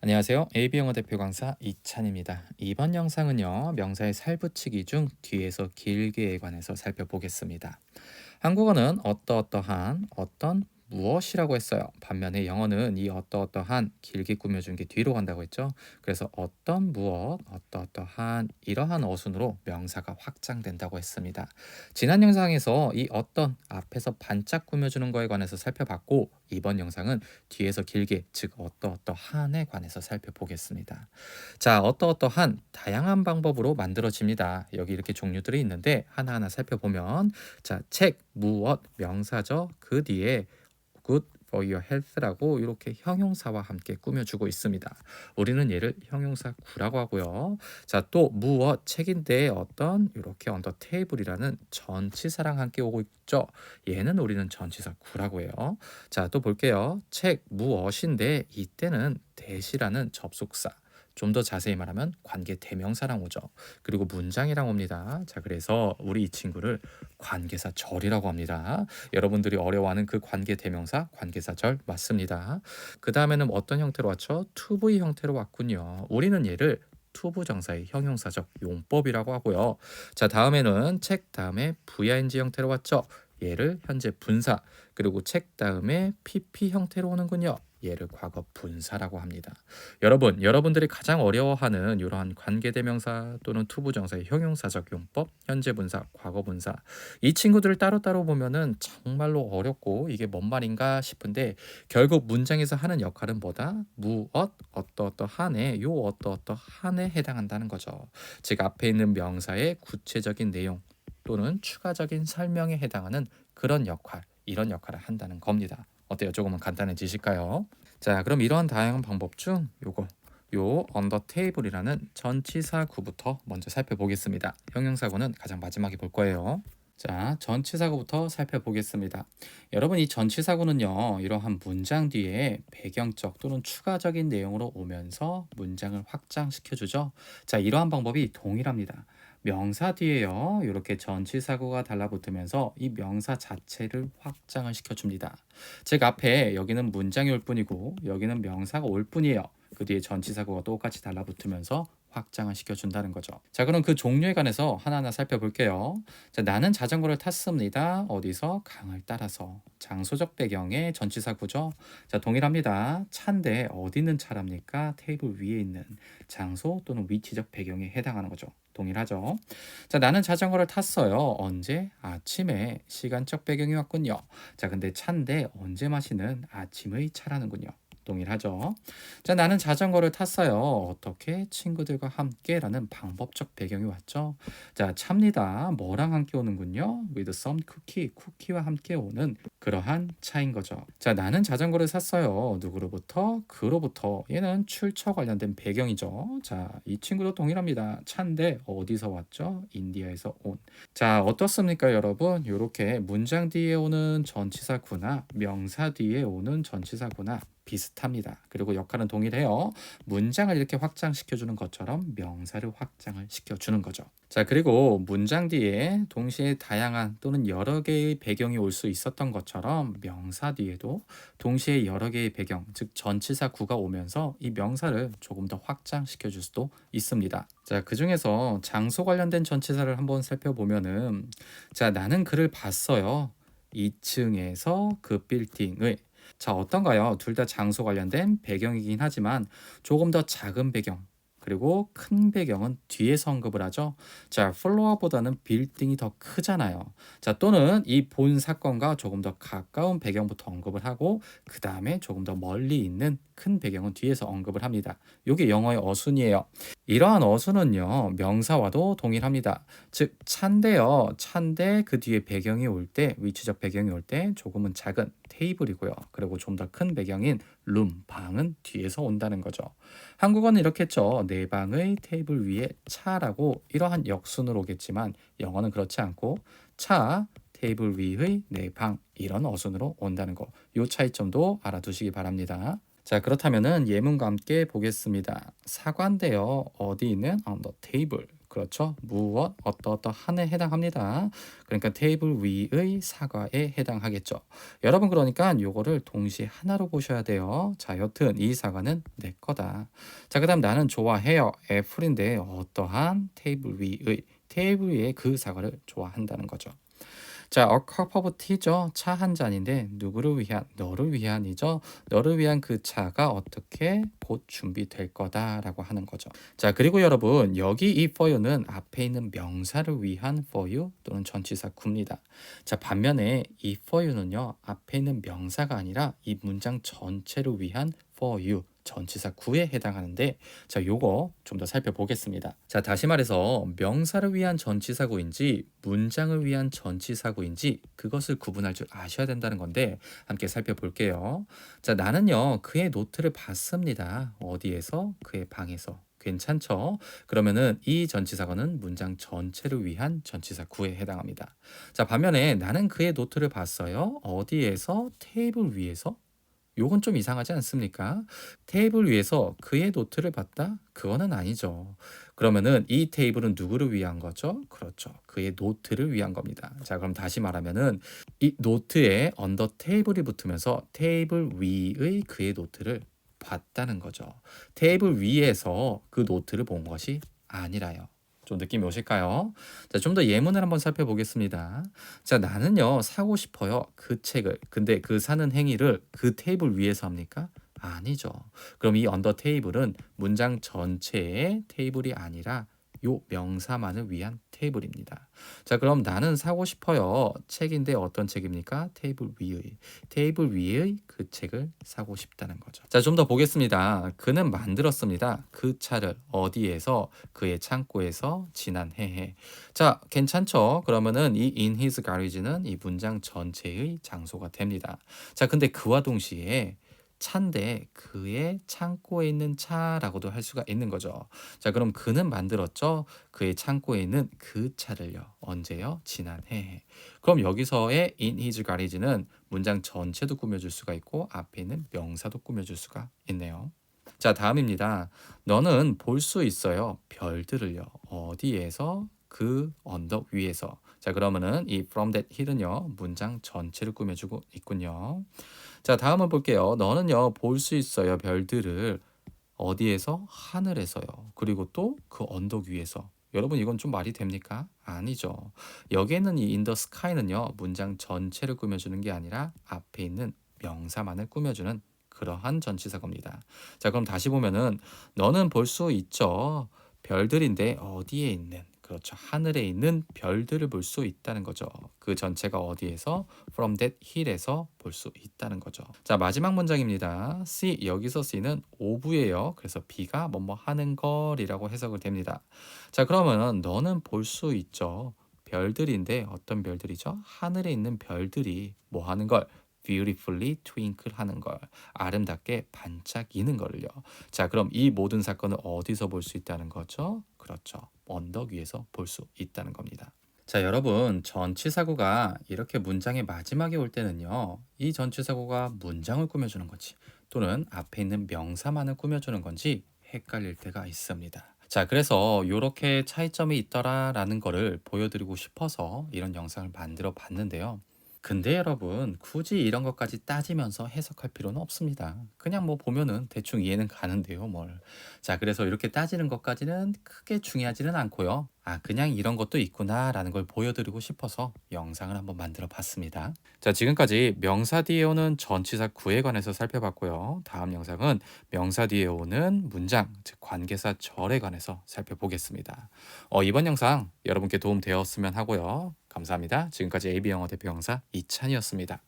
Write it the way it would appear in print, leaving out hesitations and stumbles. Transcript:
안녕하세요. AB영어 대표 강사 이찬입니다. 이번 영상은요, 명사의 살붙이기 중 뒤에서 길게에 관해서 살펴보겠습니다. 한국어는 어떠어떠한, 어떤, 무엇이라고 했어요. 반면에 영어는 이 어떠어떠한 길게 꾸며준 게 뒤로 간다고 했죠. 그래서 어떤, 무엇, 어떠어떠한 이러한 어순으로 명사가 확장된다고 했습니다. 지난 영상에서 이 어떤 앞에서 반짝 꾸며주는 거에 관해서 살펴봤고, 이번 영상은 뒤에서 길게, 즉 어떠어떠한에 관해서 살펴보겠습니다. 자, 어떠어떠한 다양한 방법으로 만들어집니다. 여기 이렇게 종류들이 있는데 하나하나 살펴보면, 자, 책, 무엇, 명사죠. 그 뒤에 good for your health라고 이렇게 형용사와 함께 꾸며주고 있습니다. 우리는 얘를 형용사 구라고 하고요. 자, 또 무엇, 책인데 어떤 이렇게 on the table이라는 전치사랑 함께 오고 있죠. 얘는 우리는 전치사 구라고 해요. 자, 또 볼게요. 책 무엇인데 이때는 that이라는 접속사, 좀 더 자세히 말하면 관계 대명사랑 오죠. 그리고 문장이랑 옵니다. 자, 그래서 우리 이 친구를 관계사절이라고 합니다. 여러분들이 어려워하는 그 관계 대명사 관계사절 맞습니다. 그 다음에는 어떤 형태로 왔죠? to be 형태로 왔군요. 우리는 얘를 투부정사의 형용사적 용법이라고 하고요. 자, 다음에는 책 다음에 VING 형태로 왔죠. 얘를 현재 분사, 그리고 책 다음에 PP 형태로 오는군요. 얘를 과거 분사라고 합니다. 여러분들이 가장 어려워하는 이러한 관계대명사 또는 투부정사의 형용사적 용법, 현재 분사, 과거 분사, 이 친구들을 따로따로 보면은 정말로 어렵고 이게 뭔 말인가 싶은데, 결국 문장에서 하는 역할은 뭐다? 무엇, 어떠어떠한에, 요 어떠어떠한에 해당한다는 거죠. 즉 앞에 있는 명사의 구체적인 내용 또는 추가적인 설명에 해당하는 그런 역할, 이런 역할을 한다는 겁니다. 어때요? 조금은 간단해지실까요? 자, 그럼 이러한 다양한 방법 중 요 언더 테이블이라는 전치사구부터 먼저 살펴보겠습니다. 형용사구는 가장 마지막에 볼 거예요. 자, 전치사구부터 살펴보겠습니다. 여러분, 이 전치사구는요, 이러한 문장 뒤에 배경적 또는 추가적인 내용으로 오면서 문장을 확장시켜 주죠. 자, 이러한 방법이 동일합니다. 명사 뒤에요, 이렇게 전치사구가 달라붙으면서 이 명사 자체를 확장을 시켜줍니다. 즉 앞에 여기는 문장이 올 뿐이고 여기는 명사가 올 뿐이에요. 그 뒤에 전치사구가 똑같이 달라붙으면서 확장을 시켜준다는 거죠. 자, 그럼 그 종류에 관해서 하나하나 살펴볼게요. 자, 나는 자전거를 탔습니다. 어디서? 강을 따라서. 장소적 배경의 전치사구죠. 자, 동일합니다. 차인데 어디 있는 차랍니까? 테이블 위에 있는 장소 또는 위치적 배경에 해당하는 거죠. 동일하죠. 자, 나는 자전거를 탔어요. 언제? 아침에. 시간적 배경이 왔군요. 자, 근데 차인데 언제 마시는? 아침의 차라는군요. 동일하죠. 자, 나는 자전거를 탔어요. 어떻게? 친구들과 함께라는 방법적 배경이 왔죠. 자, 차입니다. 뭐랑 함께 오는군요. with some cookie, 쿠키와 함께 오는 그러한 차인 거죠. 자, 나는 자전거를 샀어요. 누구로부터? 그로부터. 얘는 출처 관련된 배경이죠. 자, 이 친구도 동일합니다. 차인데 어디서 왔죠? 인디아에서 온. 자, 어떻습니까, 여러분? 이렇게 문장 뒤에 오는 전치사구나 명사 뒤에 오는 전치사구나 비슷합니다. 그리고 역할은 동일해요. 문장을 이렇게 확장시켜주는 것처럼 명사를 확장을 시켜주는 거죠. 자, 그리고 문장 뒤에 동시에 다양한 또는 여러 개의 배경이 올 수 있었던 것처럼 명사 뒤에도 동시에 여러 개의 배경, 즉 전치사 구가 오면서 이 명사를 조금 더 확장시켜 줄 수도 있습니다. 자, 그 중에서 장소 관련된 전치사를 한번 살펴보면은, 자, 나는 그를 봤어요. 2층에서 그 빌딩을. 자, 어떤가요? 둘 다 장소 관련된 배경이긴 하지만 조금 더 작은 배경, 그리고 큰 배경은 뒤에서 언급을 하죠. 자, 플로어보다는 빌딩이 더 크잖아요. 자, 또는 이 본 사건과 조금 더 가까운 배경부터 언급을 하고 그 다음에 조금 더 멀리 있는 큰 배경은 뒤에서 언급을 합니다. 이게 영어의 어순이에요. 이러한 어순은요, 명사와도 동일합니다. 즉 찬데요, 찬데 그 뒤에 배경이 올 때, 위치적 배경이 올 때 조금은 작은 테이블이고요. 그리고 좀 더 큰 배경인 룸, 방은 뒤에서 온다는 거죠. 한국어는 이렇게 했죠. 내 방의 테이블 위에 차라고 이러한 역순으로 오겠지만 영어는 그렇지 않고 차, 테이블 위의 내 방, 이런 어순으로 온다는 거. 요 차이점도 알아두시기 바랍니다. 자, 그렇다면은 예문과 함께 보겠습니다. 사과인데요. 어디 있는? On the table. 그렇죠. 무엇, 어떠어떠한에 해당합니다. 그러니까 테이블 위의 사과에 해당하겠죠. 여러분 그러니까 요거를 동시에 하나로 보셔야 돼요. 자, 여튼 이 사과는 내 거다. 자, 그다음 나는 좋아해요. 애플인데 어떠한 테이블 위의 그 사과를 좋아한다는 거죠. 자, a cup of tea죠. 차 한 잔인데 누구를 위한? 너를 위한이죠. 너를 위한 그 차가 어떻게 곧 준비될 거다라고 하는 거죠. 자, 그리고 여러분 여기 이 for you는 앞에 있는 명사를 위한 for you 또는 전치사 구입니다. 자, 반면에 이 for you는요 앞에 있는 명사가 아니라 이 문장 전체를 위한 for you 전치사 구에 해당하는데 자, 요거 좀 더 살펴보겠습니다. 자, 다시 말해서 명사를 위한 전치사구인지 문장을 위한 전치사구인지 그것을 구분할 줄 아셔야 된다는 건데 함께 살펴볼게요. 자, 나는요 그의 노트를 봤습니다. 어디에서? 그의 방에서. 괜찮죠? 그러면은 이 전치사구는 문장 전체를 위한 전치사 구에 해당합니다. 자, 반면에 나는 그의 노트를 봤어요. 어디에서? 테이블 위에서. 요건 좀 이상하지 않습니까? 테이블 위에서 그의 노트를 봤다? 그거는 아니죠. 그러면은 이 테이블은 누구를 위한 거죠? 그렇죠. 그의 노트를 위한 겁니다. 자, 그럼 다시 말하면은 이 노트에 언더 테이블이 붙으면서 테이블 위의 그의 노트를 봤다는 거죠. 테이블 위에서 그 노트를 본 것이 아니라요. 좀 느낌이 오실까요? 자, 좀 더 예문을 한번 살펴보겠습니다. 자, 나는요, 사고 싶어요. 그 책을. 근데 그 사는 행위를 그 테이블 위에서 합니까? 아니죠. 그럼 이 언더 테이블은 문장 전체의 테이블이 아니라 요 명사만을 위한 테이블입니다. 자, 그럼 나는 사고 싶어요. 책인데 어떤 책입니까? 테이블 위의 그 책을 사고 싶다는 거죠. 자, 좀 더 보겠습니다. 그는 만들었습니다. 그 차를 어디에서? 그의 창고에서 지난 해에. 자, 괜찮죠? 그러면은 이 in his garage는 이 문장 전체의 장소가 됩니다. 자, 근데 그와 동시에 차인데 그의 창고에 있는 차라고도 할 수가 있는 거죠. 자, 그럼 그는 만들었죠. 그의 창고에 있는 그 차를요. 언제요? 지난 해에. 그럼 여기서의 in his garage는 문장 전체도 꾸며줄 수가 있고 앞에 있는 명사도 꾸며줄 수가 있네요. 자, 다음입니다. 너는 볼 수 있어요. 별들을요. 어디에서? 그 언덕 위에서. 자, 그러면은 이 from that hill은요. 문장 전체를 꾸며주고 있군요. 자, 다음을 볼게요. 너는요, 볼 수 있어요. 별들을 어디에서? 하늘에서요. 그리고 또 그 언덕 위에서. 여러분, 이건 좀 말이 됩니까? 아니죠. 여기에는 이 in the sky는요, 문장 전체를 꾸며주는 게 아니라 앞에 있는 명사만을 꾸며주는 그러한 전치사입니다. 자, 그럼 다시 보면은 너는 볼 수 있죠. 별들인데 어디에 있는? 그렇죠. 하늘에 있는 별들을 볼 수 있다는 거죠. 그 전체가 어디에서? From that hill에서 볼 수 있다는 거죠. 자, 마지막 문장입니다. C, 여기서 C는 오브예요. 그래서 B가 뭐뭐 하는 걸이라고 해석을 됩니다. 자, 그러면 너는 볼 수 있죠. 별들인데 어떤 별들이죠? 하늘에 있는 별들이 뭐 하는 걸? beautifully twinkle 하는 걸, 아름답게 반짝이는 걸요. 자, 그럼 이 모든 사건을 어디서 볼 수 있다는 거죠? 그렇죠. 언덕 위에서 볼 수 있다는 겁니다. 자, 여러분, 전치사구가 이렇게 문장의 마지막에 올 때는요, 이 전치사구가 문장을 꾸며주는 건지 또는 앞에 있는 명사만을 꾸며주는 건지 헷갈릴 때가 있습니다. 자, 그래서 이렇게 차이점이 있더라라는 거를 보여드리고 싶어서 이런 영상을 만들어 봤는데요. 근데 여러분, 굳이 이런 것까지 따지면서 해석할 필요는 없습니다. 그냥 뭐 보면은 대충 이해는 가는데요, 뭘. 자, 그래서 이렇게 따지는 것까지는 크게 중요하지는 않고요. 아, 그냥 이런 것도 있구나라는 걸 보여드리고 싶어서 영상을 한번 만들어 봤습니다. 자, 지금까지 명사 뒤에 오는 전치사 구에 관해서 살펴봤고요. 다음 영상은 명사 뒤에 오는 문장, 즉 관계사 절에 관해서 살펴보겠습니다. 이번 영상 여러분께 도움 되었으면 하고요. 감사합니다. 지금까지 AB 영어 대표 강사 이찬이었습니다.